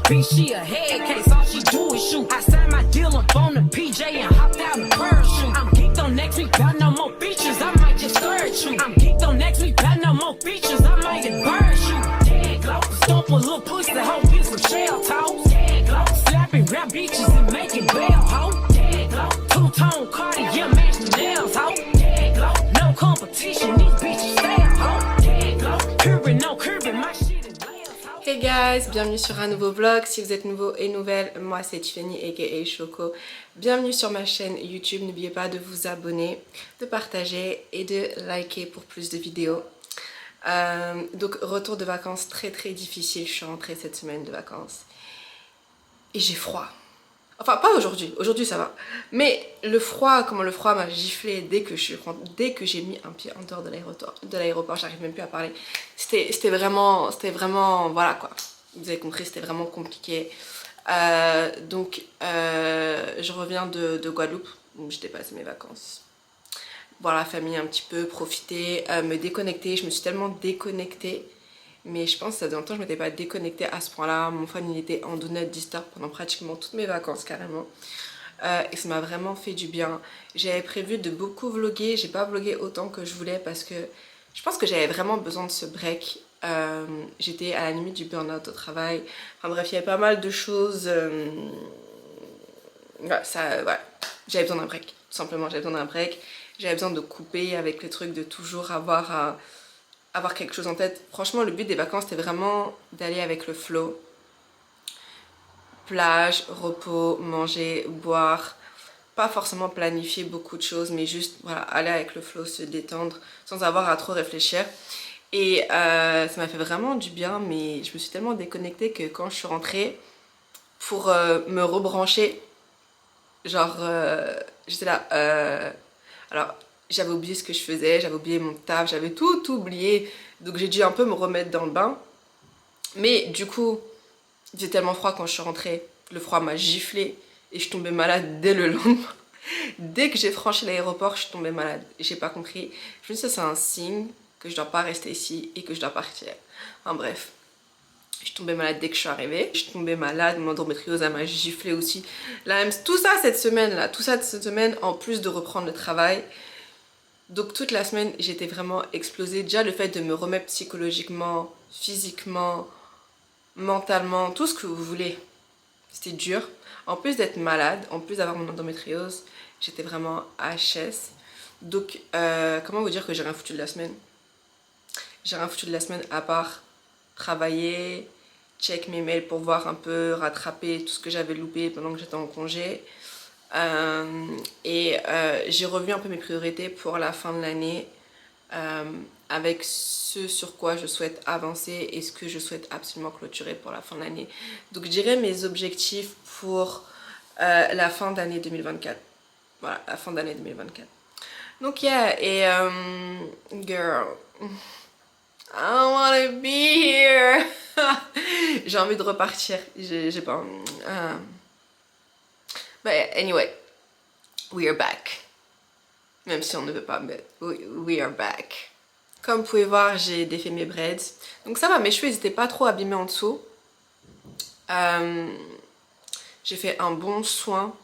bitch, she a head case. All she do is shoot. I signed my deal up on the PJ and hopped out in parachute. I'm geeked on next week, got no more features. I might just search you. I'm geeked on next week, got no more features. I might embarrass you. Dead glow. Stomp a little pussy, hoe, get some shell toes. Dead glow. Slapping rap bitches and making bail, hoe. Dead glow. Two-tone Cartier, match the nails, hoe. Dead glow. No competition, these bitches stale, hoe. Dead glow. Curbing, no curbing, my shit is layers, hoe. Hey guys, bienvenue sur un nouveau vlog. Si vous êtes nouveau et nouvelle, moi c'est Tiffany aka Choco. Bienvenue sur ma chaîne YouTube. N'oubliez pas de vous abonner, de partager et de liker pour plus de vidéos. Donc retour de vacances très difficile. Je suis rentrée cette semaine de vacances et j'ai froid. Enfin pas aujourd'hui, aujourd'hui ça va. Mais le froid, comment le froid m'a giflé dès que j'ai mis un pied en dehors de l'aéroport, j'arrive même plus à parler. C'était vraiment, voilà quoi. Vous avez compris, c'était vraiment compliqué. Donc je reviens de Guadeloupe, où j'ai passé mes vacances. Voir la famille un petit peu, profiter, me déconnecter. Je me suis tellement déconnectée. Mais je pense que ça faisait longtemps que je ne m'étais pas déconnectée à ce point-là. Mon phone il était en do not disturb pendant pratiquement toutes mes vacances carrément. Et ça m'a vraiment fait du bien. J'avais prévu de beaucoup vlogger. J'ai pas vlogué autant que je voulais parce que je pense que j'avais vraiment besoin de ce break. J'étais à la limite du burn-out au travail. Enfin bref, il y avait pas mal de choses. Ouais, j'avais besoin d'un break. Tout simplement, j'avais besoin d'un break. J'avais besoin de couper avec le truc de toujours avoir quelque chose en tête. Franchement, le but des vacances, c'était vraiment d'aller avec le flow. Plage, repos, manger, boire. Pas forcément planifier beaucoup de choses, mais juste voilà, aller avec le flow, se détendre, sans avoir à trop réfléchir. Et ça m'a fait vraiment du bien, mais je me suis tellement déconnectée que quand je suis rentrée, pour me rebrancher, genre, j'étais là... Alors, j'avais oublié ce que je faisais, j'avais oublié mon taf, j'avais tout oublié. Donc j'ai dû un peu me remettre dans le bain. Mais du coup, il faisait tellement froid quand je suis rentrée. Le froid m'a giflé et je suis tombée malade dès le lendemain. Dès que j'ai franchi l'aéroport, je suis tombée malade. J'ai pas compris. Je me suis dit que c'est un signe que je dois pas rester ici et que je dois partir. Enfin bref. Je suis tombée malade dès que je suis arrivée. Je suis tombée malade, mon endométriose elle m'a giflé aussi. Tout ça cette semaine, en plus de reprendre le travail. Donc toute la semaine, j'étais vraiment explosée. Déjà le fait de me remettre psychologiquement, physiquement, mentalement, tout ce que vous voulez. C'était dur. En plus d'être malade, en plus d'avoir mon endométriose, j'étais vraiment HS. Donc comment vous dire que j'ai rien foutu de la semaine? J'ai rien foutu de la semaine à part travailler, check mes mails pour voir un peu, rattraper tout ce que j'avais loupé pendant que j'étais en congé. J'ai revu un peu mes priorités pour la fin de l'année avec ce sur quoi je souhaite avancer et ce que je souhaite absolument clôturer pour la fin de l'année. Donc je dirais mes objectifs pour la fin d'année 2024. Voilà, la fin d'année 2024. Donc yeah, et girl, I don't wanna be here. J'ai envie de repartir. J'ai pas... But anyway, we are back. Même si on ne veut pas, mais we are back. Comme vous pouvez voir, j'ai défait mes braids. Donc ça va, mes cheveux, ils n'étaient pas trop abîmés en dessous. J'ai fait un bon soin.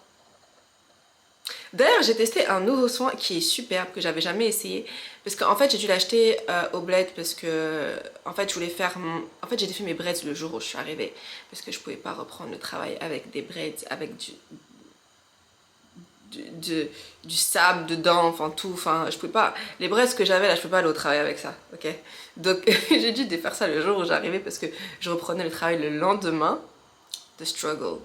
D'ailleurs, j'ai testé un nouveau soin qui est superbe, que j'avais jamais essayé. Parce qu'en fait, j'ai dû l'acheter au bled parce que... En fait, je voulais faire... En fait, j'ai défait mes braids le jour où je suis arrivée. Parce que je pouvais pas reprendre le travail avec des braids, avec du sable dedans, enfin tout, enfin je pouvais pas, les braids que j'avais là je peux pas aller au travail avec ça, ok, donc j'ai dû défaire ça le jour où j'arrivais parce que je reprenais le travail le lendemain. The struggle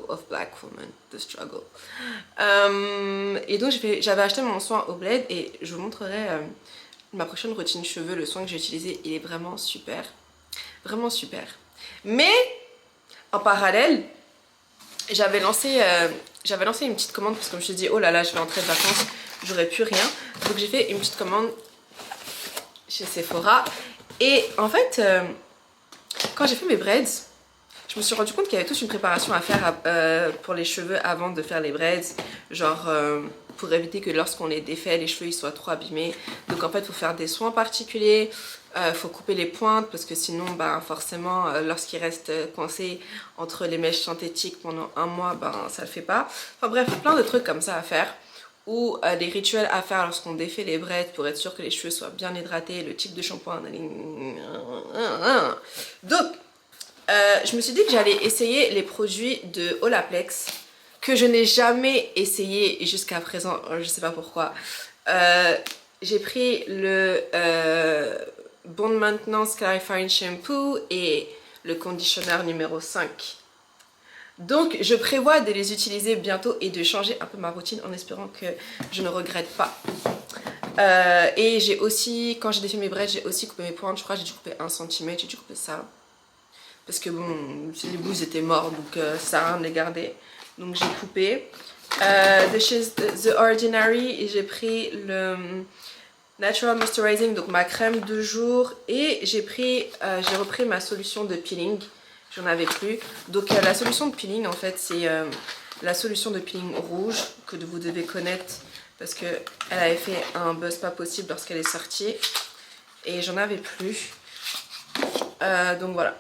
of black woman, the struggle. Et donc j'avais acheté mon soin au bled et je vous montrerai ma prochaine routine cheveux, le soin que j'ai utilisé, il est vraiment super, mais en parallèle j'avais lancé une petite commande parce que comme je me suis dit oh là là je vais rentrer de vacances, j'aurais plus rien, donc j'ai fait une petite commande chez Sephora et en fait quand j'ai fait mes braids je me suis rendu compte qu'il y avait toute une préparation à faire pour les cheveux avant de faire les braids. Genre pour éviter que lorsqu'on les défait, les cheveux ils soient trop abîmés. Donc en fait, il faut faire des soins particuliers. Faut couper les pointes parce que sinon, ben, forcément, lorsqu'il reste coincé entre les mèches synthétiques pendant un mois, ben, ça le fait pas. Enfin bref, plein de trucs comme ça à faire. Ou des rituels à faire lorsqu'on défait les braids pour être sûr que les cheveux soient bien hydratés, le type de shampoing. Donc, je me suis dit que j'allais essayer les produits de Olaplex que je n'ai jamais essayé jusqu'à présent, je sais pas pourquoi. J'ai pris le Bond Maintenance Clarifying Shampoo et le conditionneur numéro 5. Donc je prévois de les utiliser bientôt et de changer un peu ma routine en espérant que je ne regrette pas. Et j'ai aussi, quand j'ai défait mes braids, j'ai aussi coupé mes pointes. Je crois que j'ai dû couper 1 cm, j'ai dû couper ça. Parce que bon, les bouts étaient morts, donc ça sert à rien de les garder. Donc j'ai coupé. De chez The Ordinary, j'ai pris le Natural Moisturizing, donc ma crème de jour. Et j'ai repris ma solution de peeling. J'en avais plus. Donc la solution de peeling, en fait, c'est la solution de peeling rouge que vous devez connaître parce qu'elle avait fait un buzz pas possible lorsqu'elle est sortie. Et j'en avais plus. Donc voilà.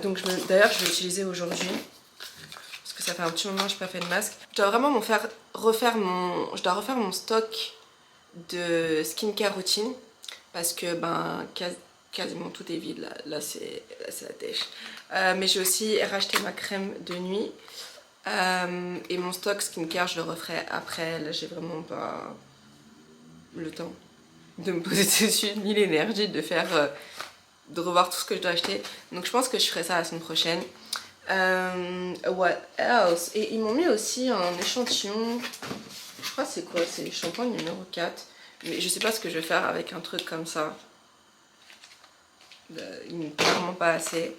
Donc d'ailleurs, je vais l'utiliser aujourd'hui. Parce que ça fait un petit moment que je n'ai pas fait de masque. Je dois vraiment refaire mon stock de skincare routine. Parce que ben, quasiment tout est vide, là c'est la dèche. Mais j'ai aussi racheté ma crème de nuit. Et mon stock skincare, je le referai après. Là, j'ai vraiment pas le temps de me poser dessus, ni l'énergie de revoir tout ce que je dois acheter. Donc je pense que je ferai ça la semaine prochaine. What else? Et ils m'ont mis aussi un échantillon. Je crois que c'est quoi? C'est le shampoing numéro 4. Mais je sais pas ce que je vais faire avec un truc comme ça. Il n'est clairement pas assez.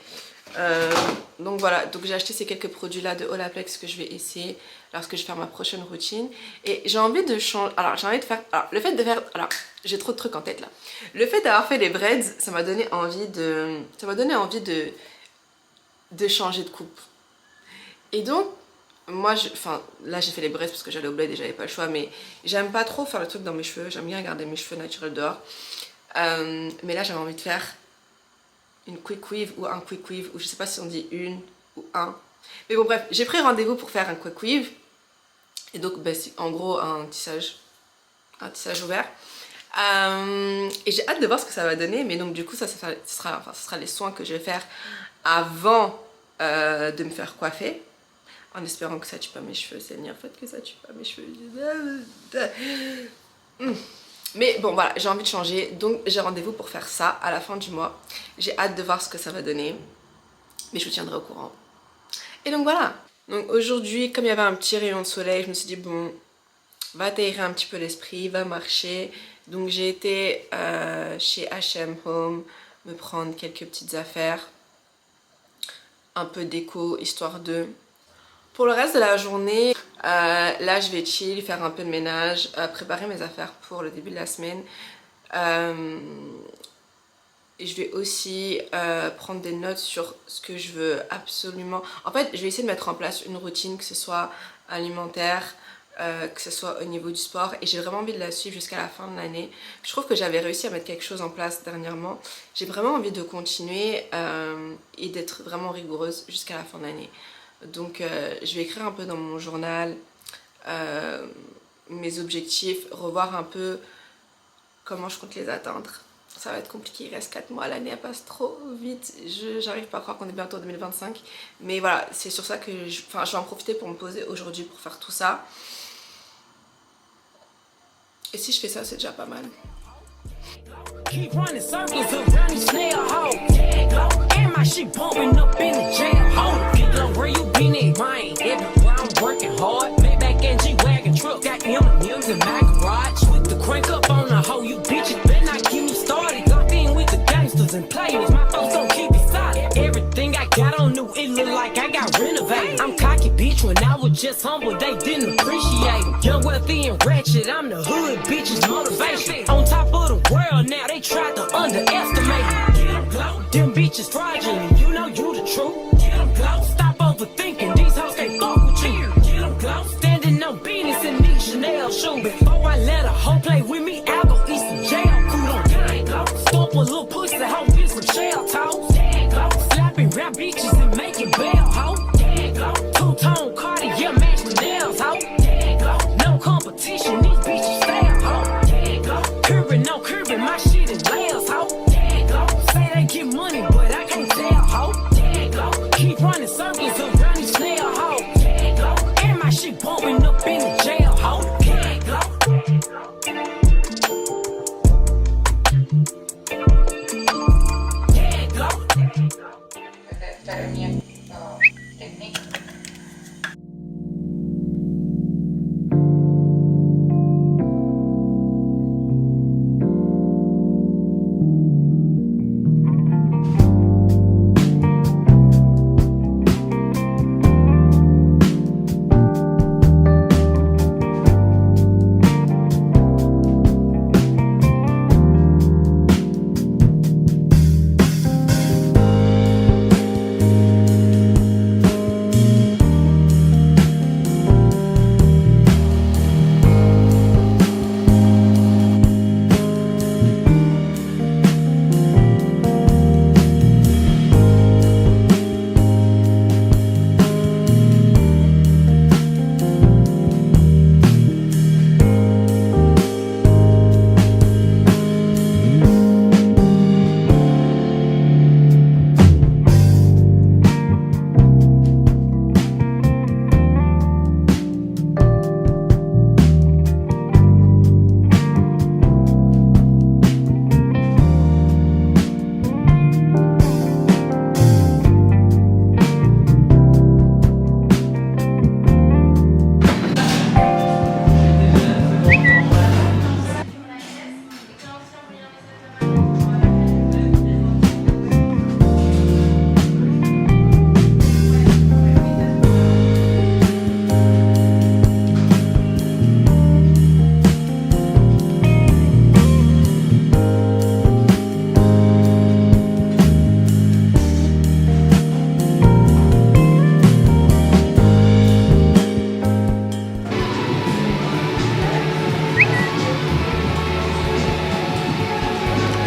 Donc voilà, donc j'ai acheté ces quelques produits là de Olaplex que je vais essayer lorsque je vais faire ma prochaine routine. Et j'ai envie de changer. Alors j'ai envie de faire. Alors le fait de faire. Alors j'ai trop de trucs en tête là. Le fait d'avoir fait les braids, ça m'a donné envie de. Ça m'a donné envie de changer de coupe. Et donc. Moi, enfin, là j'ai fait les braids parce que j'allais au bled et j'avais pas le choix, mais j'aime pas trop faire le truc dans mes cheveux, j'aime bien garder mes cheveux naturels dehors. Mais là j'avais envie de faire une quick weave ou un quick weave, ou je sais pas si on dit une ou un. Mais bon bref, j'ai pris rendez-vous pour faire un quick weave. Et donc ben, c'est en gros un tissage ouvert. Et j'ai hâte de voir ce que ça va donner, mais donc du coup ça sera les soins que je vais faire avant de me faire coiffer. En espérant que ça tue pas mes cheveux, Seigneur, faites que ça tue pas mes cheveux. Mais bon voilà, j'ai envie de changer, donc j'ai rendez-vous pour faire ça à la fin du mois. J'ai hâte de voir ce que ça va donner, mais je vous tiendrai au courant. Et donc voilà. Donc aujourd'hui, comme il y avait un petit rayon de soleil, je me suis dit bon, va t'aérer un petit peu l'esprit, va marcher. Donc j'ai été chez H&M Home me prendre quelques petites affaires, un peu déco, histoire de... Pour le reste de la journée, là je vais chill, faire un peu de ménage, préparer mes affaires pour le début de la semaine. Et je vais aussi prendre des notes sur ce que je veux absolument... En fait, je vais essayer de mettre en place une routine, que ce soit alimentaire, que ce soit au niveau du sport. Et j'ai vraiment envie de la suivre jusqu'à la fin de l'année. Je trouve que j'avais réussi à mettre quelque chose en place dernièrement. J'ai vraiment envie de continuer et d'être vraiment rigoureuse jusqu'à la fin de l'année. Donc je vais écrire un peu dans mon journal mes objectifs, revoir un peu comment je compte les atteindre. Ça va être compliqué, il reste 4 mois, l'année elle passe trop vite, j'arrive pas à croire qu'on est bientôt en 2025. Mais voilà, c'est sur ça que je vais en profiter pour me poser aujourd'hui pour faire tout ça. Et si je fais ça, c'est déjà pas mal. Keep running circles around these snail holes. And my shit bumping up in the jail hole. Get low where you been at, mine. Everywhere I'm working hard. Maybach and G-Wagon truck. Got M&M's in my garage. With the crank up on the hoe. You bitches better not get me started. Locked in with the gangsters and players. My folks don't keep it solid. Everything I got on new, it look like I got renovated. I'm cocky bitch when I was just humble. They didn't appreciate it. Young, wealthy, and ratchet. I'm the hood bitch's motivation. On top of the world now, they tried to underestimate me. Them bitches fraudulent, you know you the truth. Get them close, stop overthinking. These hoes can't fuck with you. Get them close, standing on business in these Chanel shoes. Before I let a hoe play with me, I'll go eat some jail. Cool on gang close. Stomp a little pussy, hoe bitch from shell toes. Gang close, slapping rap bitches and making bail, hoe. Gang close, two-tone Cartier match the nails, hoe. Gang close, no competition, these bitches fail, hoe. Gang close, curving, no curving, my shit is layers, hoe. Gang close, say they get money, but I can't tell, hoe. Gang close, keep running circles around these snail, hoe. Gang close, and my shit bumping up in the jail, hoe. Gang close.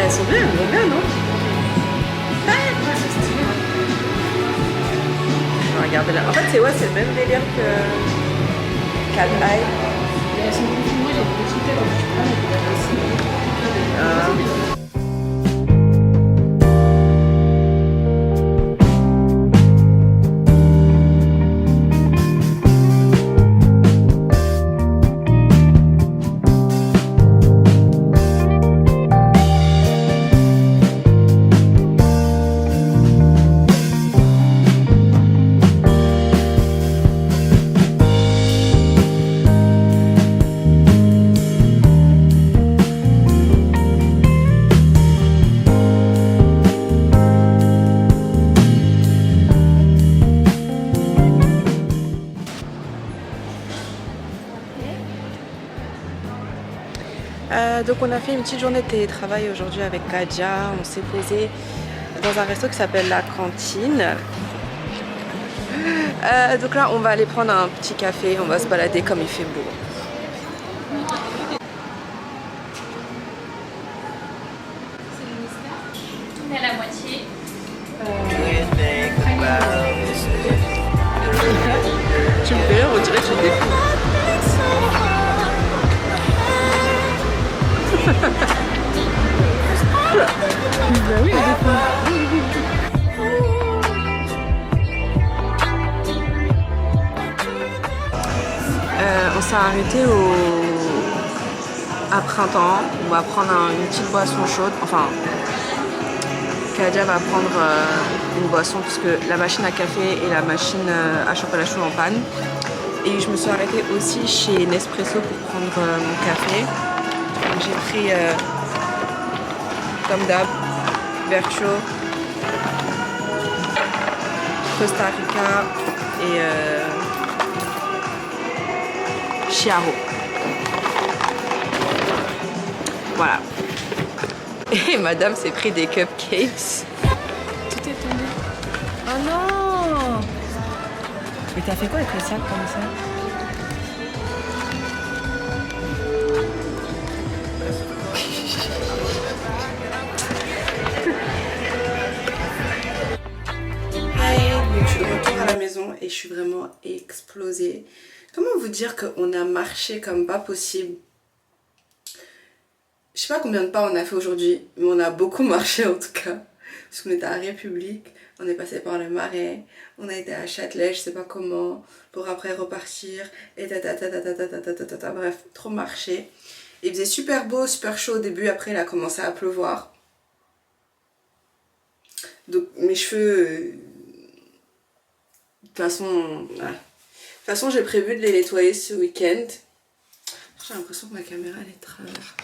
Elles sont bien, elles vont bien, non? Regardez là. En fait, c'est ouais, c'est le même délire que Cat Eye. Elles sont beaucoup moins, j'ai des petites têtes, donc je peux pas mettre aussi. Donc on a fait une petite journée de télétravail aujourd'hui avec Kadia. On s'est posé dans un resto qui s'appelle La Cantine. Donc là on va aller prendre un petit café, on va se balader comme il fait beau. Tourner à la moitié. Tu me fais rire, on dirait que je découvre. Bah oui, on s'est arrêté à printemps. On va prendre une petite boisson chaude. Enfin, Kadia va prendre une boisson puisque la machine à café et la machine à chocolat chaud en panne. Et je me suis arrêtée aussi chez Nespresso pour prendre mon café. J'ai pris, comme d'hab, Vercho, Costa Rica et Chiaro. Voilà. Et madame s'est pris des cupcakes. Mais t'as fait quoi avec le sac comme ça? Donc je suis de retour à la maison et je suis vraiment explosée. Comment vous dire qu'on a marché comme pas possible? Je sais pas combien de pas on a fait aujourd'hui, mais on a beaucoup marché en tout cas. Parce qu'on était à République, on est passé par le Marais, on a été à Châtelet, je sais pas comment, pour après repartir, et bref, trop marché. Il faisait super beau, super chaud au début, après il a commencé à pleuvoir. Donc mes cheveux... De toute façon, voilà. De toute façon, j'ai prévu de les nettoyer ce week-end. J'ai l'impression que ma caméra elle est de travers.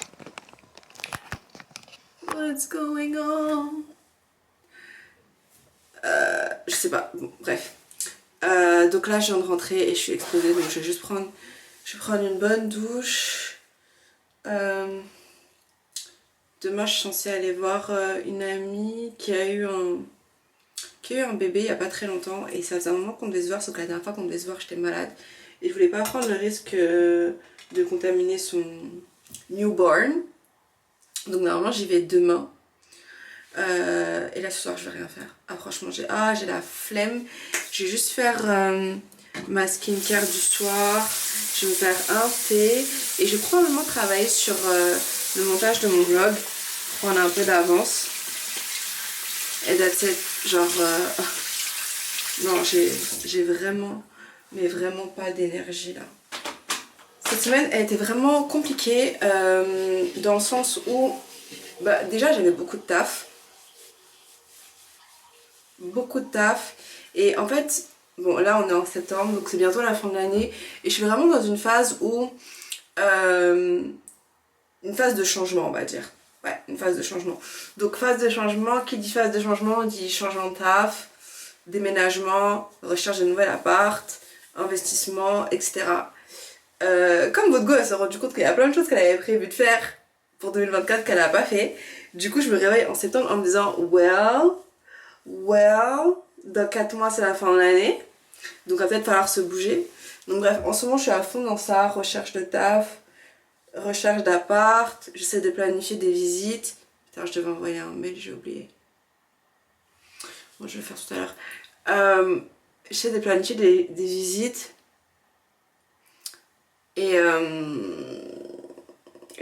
What's going on? Je sais pas, bon, bref. Donc là, je viens de rentrer et je suis explosée, donc je vais juste prendre, une bonne douche. Demain, je suis censée aller voir une amie qui a eu un bébé il y a pas très longtemps et ça faisait un moment qu'on devait se voir, sauf que la dernière fois qu'on devait se voir, j'étais malade et je voulais pas prendre le risque de contaminer son newborn. Donc normalement, j'y vais demain. Et là ce soir je vais rien faire. Ah franchement j'ai la flemme. Je vais juste faire ma skincare du soir. Je vais me faire un thé et je vais probablement travailler sur le montage de mon vlog. Prendre un peu d'avance. Et that's it. Genre non j'ai vraiment mais vraiment pas d'énergie là. Cette semaine elle était vraiment compliquée dans le sens où bah, déjà j'avais beaucoup de taf. Et en fait bon là on est en septembre donc c'est bientôt la fin de l'année et je suis vraiment dans une phase où une phase de changement on va dire, ouais une phase de changement. Donc phase de changement, qui dit phase de changement dit changement de taf, déménagement, recherche de nouvel appart, investissement, etc. Comme votre go elle s'est rendu compte qu'il y a plein de choses qu'elle avait prévu de faire pour 2024 qu'elle n'a pas fait. Du coup je me réveille en septembre en me disant well, dans 4 mois c'est la fin de l'année, donc il va peut-être falloir se bouger. Donc bref, en ce moment je suis à fond dans ça, recherche de taf, recherche d'appart, j'essaie de planifier des visites. Putain, je devais envoyer un mail, j'ai oublié. Bon, je vais le faire tout à l'heure. J'essaie de planifier des visites. Et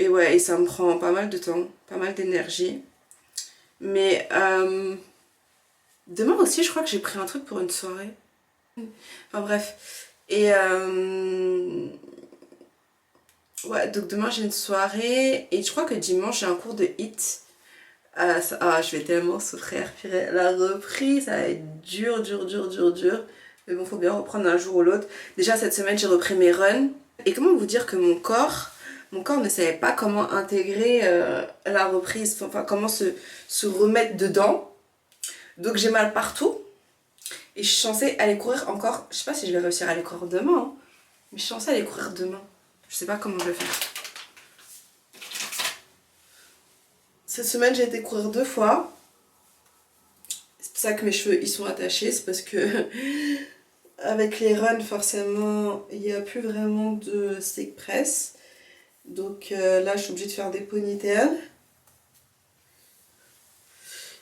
ouais, et ça me prend pas mal de temps, pas mal d'énergie. Mais demain aussi, je crois que j'ai pris un truc pour une soirée. Enfin bref. Et ouais, donc demain j'ai une soirée. Et je crois que dimanche j'ai un cours de HIIT. Je vais tellement souffrir. La reprise, ça va être dur. Mais bon, faut bien reprendre un jour ou l'autre. Déjà cette semaine j'ai repris mes runs. Et comment vous dire que mon corps ne savait pas comment intégrer la reprise, enfin comment se remettre dedans. Donc j'ai mal partout. Et je suis censée aller courir encore. Je sais pas si je vais réussir à aller courir demain. Hein, mais je suis censée aller courir demain. Je sais pas comment je vais faire. Cette semaine j'ai été courir 2 fois. C'est pour ça que mes cheveux ils sont attachés. C'est parce que avec les runs forcément il n'y a plus vraiment de stick press. Donc là je suis obligée de faire des ponytails.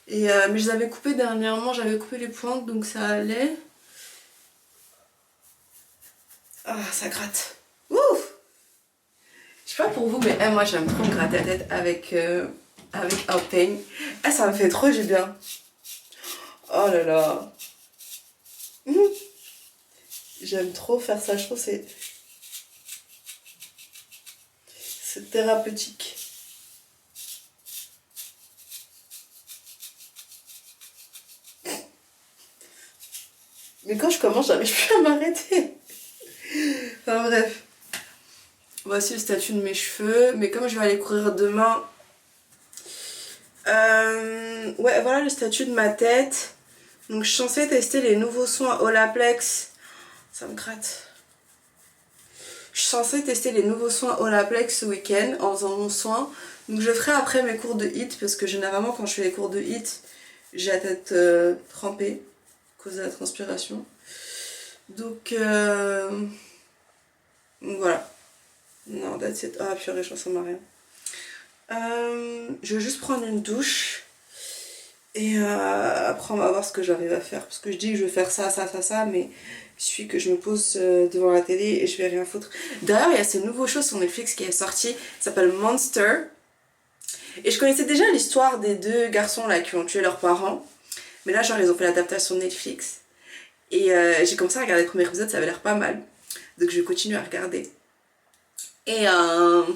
Et mais je les avais coupés dernièrement, j'avais coupé les pointes donc ça allait. Ah ça gratte. Ouf. Je sais pas pour vous mais moi j'aime trop me gratter la tête avec un peigne. Ça me fait trop du bien. Oh là là. J'aime trop faire ça, je trouve c'est thérapeutique. Mais quand je commence, j'arrive plus à m'arrêter. Enfin bref. Voici le statut de mes cheveux. Mais comme je vais aller courir demain... ouais, voilà le statut de ma tête. Donc je suis censée tester les nouveaux soins Olaplex. Ça me gratte. Je suis censée tester les nouveaux soins Olaplex ce week-end en faisant mon soin. Donc je le ferai après mes cours de HIIT parce que généralement quand je fais les cours de HIIT, j'ai la tête trempée à cause de la transpiration. Donc voilà. Non, that's it. Ah purée, je ressemble à rien. Je vais juste prendre une douche. Et après on va voir ce que j'arrive à faire. Parce que je dis que je vais faire ça, mais il suffit que je me pose devant la télé et je vais rien foutre. D'ailleurs il y a ce nouveau show sur Netflix qui est sorti, ça s'appelle Monster. Et je connaissais déjà l'histoire des deux garçons là qui ont tué leurs parents. Mais là genre ils ont fait l'adaptation Netflix. Et j'ai commencé à regarder le premier épisode, ça avait l'air pas mal. Donc je vais continuer à regarder. Et on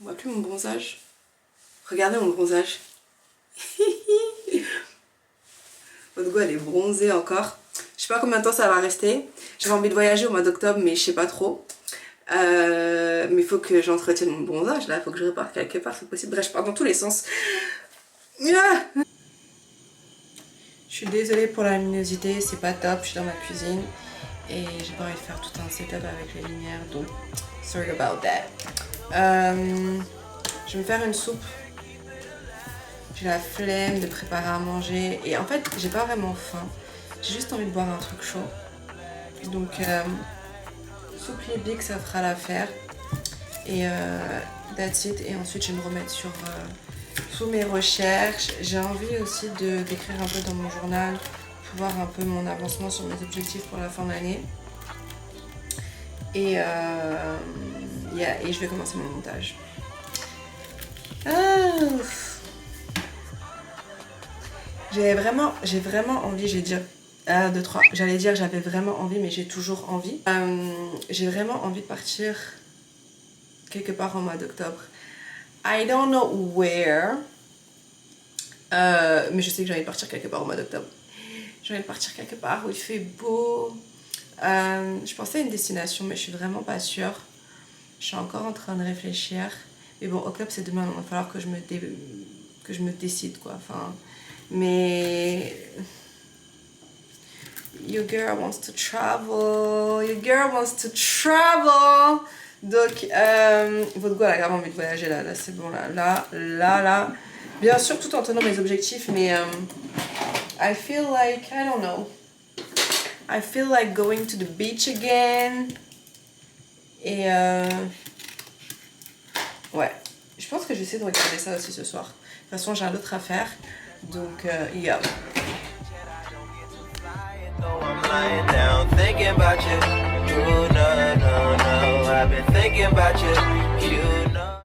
voit plus mon bronzage. Regardez mon bronzage. Votre go elle est bronzée encore. Je sais pas combien de temps ça va rester. J'avais envie de voyager au mois d'octobre mais je sais pas trop. Mais il faut que j'entretienne mon bronzage là, il faut que je reparte quelque part, c'est possible. Bref, je pars dans tous les sens. Ah, je suis désolée pour la luminosité, c'est pas top, je suis dans ma cuisine et j'ai pas envie de faire tout un setup avec les lumières, donc sorry about that. Je vais me faire une soupe. J'ai la flemme de préparer à manger et en fait j'ai pas vraiment faim. J'ai juste envie de boire un truc chaud. Donc soupe libique ça fera l'affaire. Et that's it. Et ensuite je vais me remettre sur tous mes recherches. J'ai envie aussi d'écrire un peu dans mon journal pour voir un peu mon avancement sur mes objectifs pour la fin d'année. Et je vais commencer mon montage. J'ai vraiment envie, j'allais dire j'avais vraiment envie, mais j'ai toujours envie. J'ai vraiment envie de partir quelque part en mois d'octobre. I don't know where, mais je sais que j'ai envie de partir quelque part au mois d'octobre. J'ai envie de partir quelque part où il fait beau. Je pensais à une destination, mais je suis vraiment pas sûre. Je suis encore en train de réfléchir. Mais bon, octobre c'est demain, donc il va falloir que je me décide quoi. Enfin, mais your girl wants to travel. Donc votre go elle a grave envie de voyager là c'est bon là. Bien sûr tout en tenant mes objectifs, mais I feel like, I don't know. I feel like going to the beach again. Et ouais, je pense que je vais essayer de regarder ça aussi ce soir. De toute façon, j'ai un autre à faire. Donc, yeah. I'm lying down thinking about you. You know, I've been thinking about you. You know.